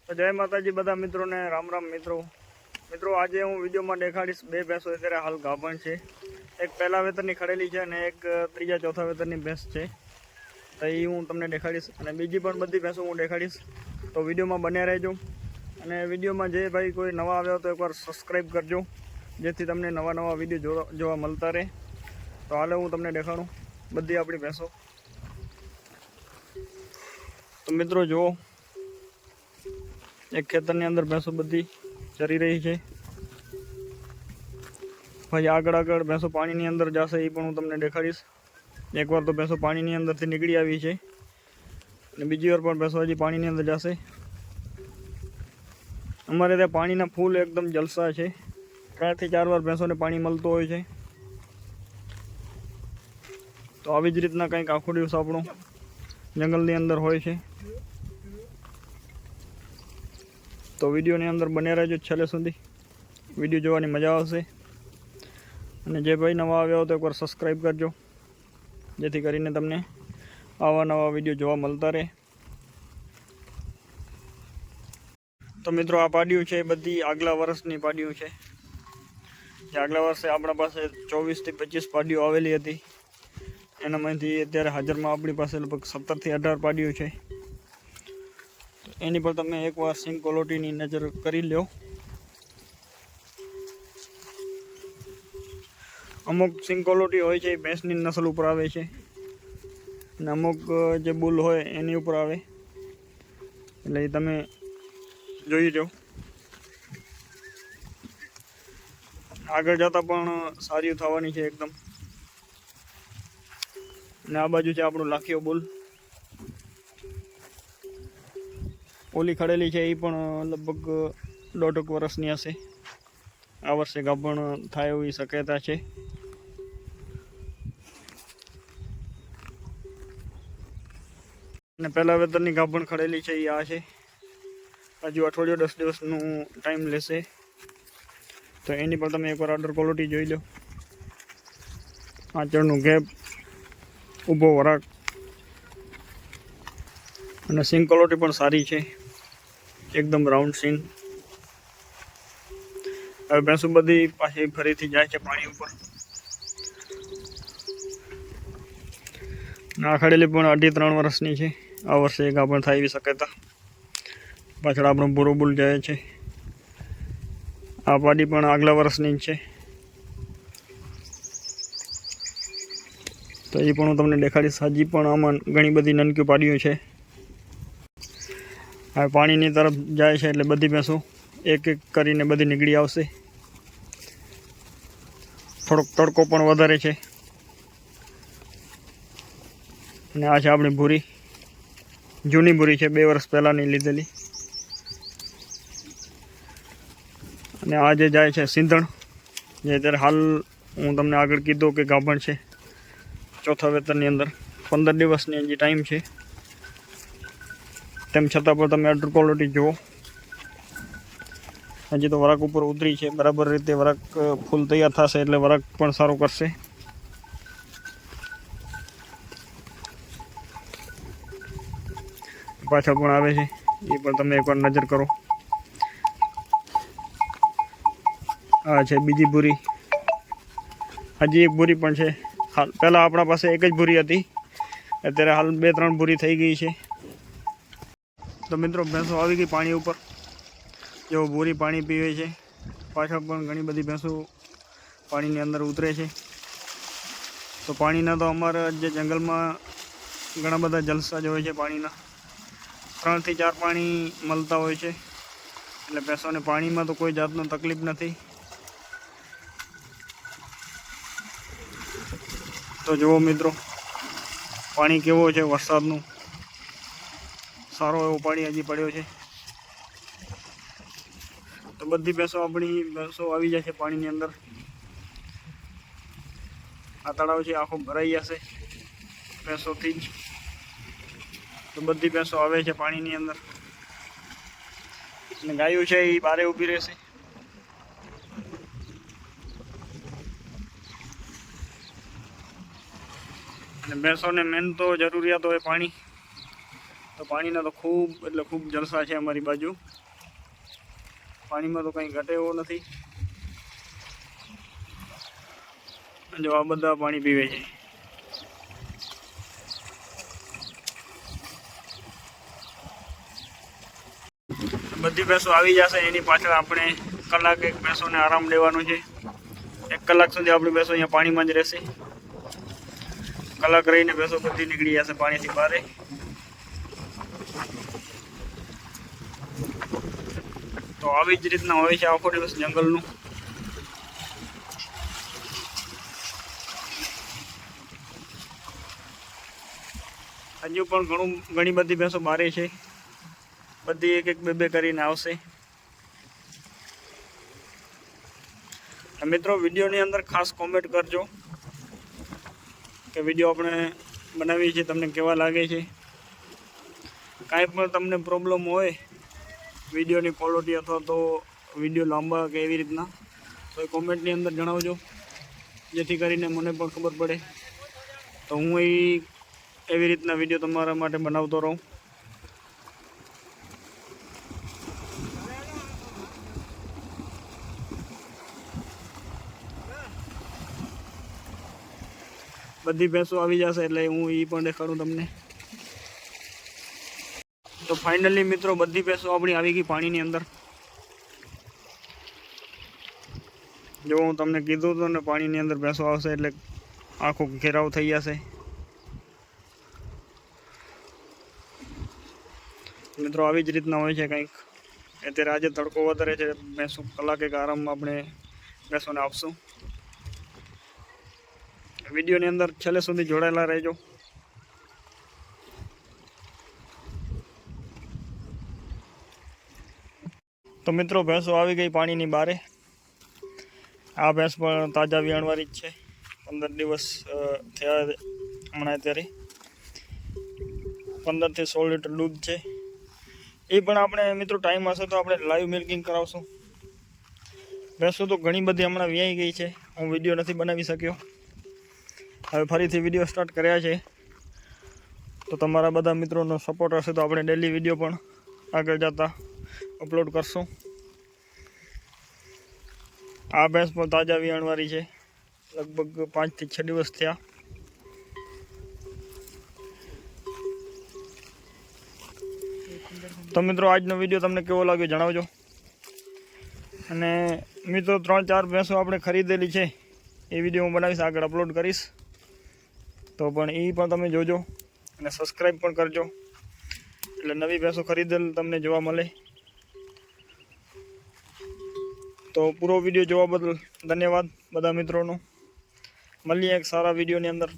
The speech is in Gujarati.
તો જય માતાજી બધા મિત્રોને રામ રામ મિત્રો આજે હું વિડીયોમાં દેખાડીશ બે ભેંસો અત્યારે હાલ ગાભણ છે। એક પહેલા વેતરની ખડેલી છે અને એક ત્રીજા ચોથા વેતરની ભેંસ છે, તો એ હું તમને દેખાડીશ અને બીજી પણ બધી ભેંસો હું દેખાડીશ। તો વિડીયોમાં બન્યા રહેજો અને વિડીયોમાં જે ભાઈ કોઈ નવા આવ્યા તો એકવાર સબસ્ક્રાઈબ કરજો, જેથી તમને નવા વિડીયો જોવા મળતા રહે। તો હાલે હું તમને દેખાડું બધી આપણી ભેંસો। તો મિત્રો જુઓ, એક ખેતરની અંદર ભેંસો બધી ચરી રહી છે। ભાઈ આગળ ભેંસો પાણીની અંદર જશે એ પણ હું તમને દેખાડીશ। એકવાર તો ભેંસો પાણીની અંદરથી નીકળી આવી છે અને બીજી વાર પણ ભેંસો હજી પાણીની અંદર જશે। અમારે ત્યાં પાણીના ફૂલ એકદમ જલસા છે, 3 થી 4 વાર ભેંસોને પાણી મળતું હોય છે। તો આવી જ રીતના કંઈક આખો દિવસ આપણો જંગલની અંદર હોય છે। તો વિડીયોની અંદર બન્યા રહેજો છેલ્લે સુધી, વિડીયો જોવાની મજા આવશે। અને જે ભાઈ નવા આવ્યા હોય તો એકવાર સબસ્ક્રાઈબ કરજો, જેથી કરીને તમને આવા વિડીયો જોવા મળતા રહે। તો મિત્રો આ પાડીઓ છે એ બધી આગલા વર્ષની પાડીઓ છે, જે આગલા વર્ષે આપણા પાસે 24 થી 25 પાડીઓ આવેલી હતી, એનામાંથી અત્યારે હાજરમાં આપણી પાસે લગભગ 17 થી 18 પાડીઓ છે। એની પર તમે એકવાર સિંગ ક્વોલિટીની નજર કરી લો। અમુક સિંગ ક્વોલિટી હોય છે એ ભેંસની નસલ ઉપર આવે છે અને અમુક જે બુલ હોય એની ઉપર આવે, એટલે એ તમે જોઈ લો। આગળ જતાં પણ સારી થવાની છે એકદમ। અને આ બાજુ છે આપણું લાખીઓ બુલ, ઓલી ખડેલી છે એ પણ લગભગ 1.5 વર્ષની હશે, આ વર્ષે ગાભણ થાય એવી શક્યતા છે। અને પહેલા વેતરની ગાભણ ખડેલી છે એ આ છે, હજુ અઠવાડિયું 10 દિવસનું ટાઈમ લેશે। તો એની પર તમે એકવાર ઓર્ડર ક્વોલિટી જોઈ લો। આંચળનું ગેપ, ઊભો વરાક અને સિંગ ક્વોલિટી પણ સારી છે, એકદમ રાઉન્ડ સિંગ। હવે ભેંસો બધી પાછી ફરીથી જાય છે પાણી ઉપર। આ ખડેલી પણ 2.5-3 વર્ષની છે, આ વર્ષે ગાભણ થાય એવી શક્યતા। પાછળ આપણો ભૂરો બુલ જાય છે, આ પાડી પણ આગલા વર્ષની જ છે, તો એ પણ હું તમને દેખાડીશ। હજી પણ આમાં ઘણી બધી નાનકી પાડીઓ છે। હવે પાણીની તરફ જાય છે એટલે બધી ભેંસો એક એક કરીને બધી નીકળી આવશે। થોડોક તડકો પણ વધારે છે અને આ છે આપણી ભૂરી, જૂની ભૂરી છે, 2 વર્ષ પહેલાંની લીધેલી। અને આ જે જાય છે સિંધણ, જે અત્યારે હાલ હું તમને આગળ કીધું કે ગાભણ છે ચોથા વેતરની અંદર, 15 દિવસની હજી ટાઈમ છે। તેમ છતાં પણ તમે ઓર્ડર ક્વોલિટી જુઓ, હજી તો વરાક ઉપર ઉતરી છે, બરાબર રીતે વરાક ફૂલ તૈયાર થશે એટલે વરાક પણ સારો કરશે। પાછળ પણ આવે છે, એ પણ તમે એકવાર નજર કરો। આ છે બીજી ભૂરી, હજી એક ભૂરી પણ છે। હાલ પહેલાં આપણા પાસે એક જ ભૂરી હતી, અત્યારે હાલ 2-3 ભૂરી થઈ ગઈ છે। તો મિત્રો ભેંસો આવી ગઈ પાણી ઉપર, જેઓ ભૂરી પાણી પીવે છે, પાછળ પણ ઘણી બધી ભેંસો પાણીની અંદર ઉતરે છે। તો પાણીના તો અમારા જે જંગલમાં ઘણા બધા જલસા જ હોય છે પાણીના, 3 થી 4 પાણી મળતા હોય છે, એટલે ભેંસોને પાણીમાં તો કોઈ જાતનો તકલીફ નથી। તો જુઓ મિત્રો પાણી કેવો છે, વરસાદનું સારો એવો પાણી હજી પડ્યો છે। તો બધી આપણી ભેંસો આવી જશે પાણીની અંદર। આ તળાવ છે આખો ભરાઈ જશે ભેંસોથી જ। તો બધી ભેંસો આવે છે પાણીની અંદર અને ગાયો છે એ બારે ઊભી રહેશે। અને ભેંસોને મેન તો જરૂરિયાત હોય પાણી, તો પાણીના તો ખૂબ એટલે ખૂબ જલસા છે અમારી બાજુ. પાણીમાં તો કંઈ ઘટે એવો નથી. જો આ બધા પાણી પીવે છે. બધી ભેંસો આવી જશે. એની પાછળ આપણે કલાક એક ભેંસોને આરામ લેવાનો છે. 1 કલાક સુધી આપણી ભેંસો અહીંયા પાણીમાં જ રહેશે. કલાક રહીને ભેંસો બધી નીકળી જશે પાણીથી બહાર. તો આવી જ રીતના હોય છે આખો દિવસ જંગલનું. હજુ પણ ઘણી બધી ભેંસો બારે છે. બધી એક એક બે કરીને આવશે. મિત્રો વિડીયોની અંદર ખાસ કોમેન્ટ કરજો કે વિડીયો આપણે બનાવીએ છીએ તમને કેવા લાગે છે. કાંઈ પણ તમને પ્રોબ્લેમ હોય વિડીયોની ક્વોલિટી અથવા તો વિડીયો લાંબા કે એવી રીતના, તો એ કોમેન્ટની અંદર જણાવજો, જેથી કરીને મને પણ ખબર પડે તો હું એવી રીતના વિડીયો તમારા માટે બનાવતો રહું. બધી ભેંસો આવી જશે એટલે હું એ પણ દેખાડું તમને. તો ફાઇનલી મિત્રો બધી ભેંસો આપણી આવી ગઈ પાણીની અંદર. જો હું તમને કીધું હતું ને પાણીની અંદર ભેંસો આવશે એટલે આખો ઘેરાવ થઈ જશે. મિત્રો આવી જ રીતના હોય છે કંઈક. અત્યારે આજે તડકો વધારે છે. ભેંસો કલાક એક આરામમાં આપણે ભેંસોને આપશું. વિડીયોની અંદર છેલ્લે સુધી જોડાયેલા રહેજો. તો મિત્રો ભેંસો આવી ગઈ પાણીની બારે. આ ભેંસ પણ તાજા વિયાણવાળી જ છે. 15 દિવસ થયા હમણાં. અત્યારે 15 થી 16 લીટર દૂધ છે. એ પણ આપણે મિત્રો ટાઈમ હશે તો આપણે લાઈવ મિલ્કિંગ કરાવશું. ભેંસો તો ઘણી બધી હમણાં વ્યાઈ ગઈ છે. હું વિડીયો નથી બનાવી શક્યો. હવે ફરીથી વિડીયો સ્ટાર્ટ કર્યા છે. તો તમારા બધા મિત્રોનો સપોર્ટ હશે તો આપણે ડેલી વિડીયો પણ આગળ જતા અપલોડ કરશું. આ ભેંસ પણ તાજા વિયાણવાળી છે. લગભગ 5 થી 6 દિવસ થયા. તો મિત્રો આજનો વિડીયો તમને કેવો લાગ્યો જણાવજો. અને મિત્રો 3-4 ભેંસો આપણે ખરીદેલી છે. એ વિડીયો હું બનાવીશ, આગળ અપલોડ કરીશ. તો પણ એ પણ તમે જોજો અને સબસ્ક્રાઈબ પણ કરજો, એટલે નવી ભેંસો ખરીદેલ તમને જોવા મળે. તો પૂરો વિડીયો જોવા બદલ ધન્યવાદ બધા મિત્રોનો. મળીએ એક સારા વિડીયોની અંદર.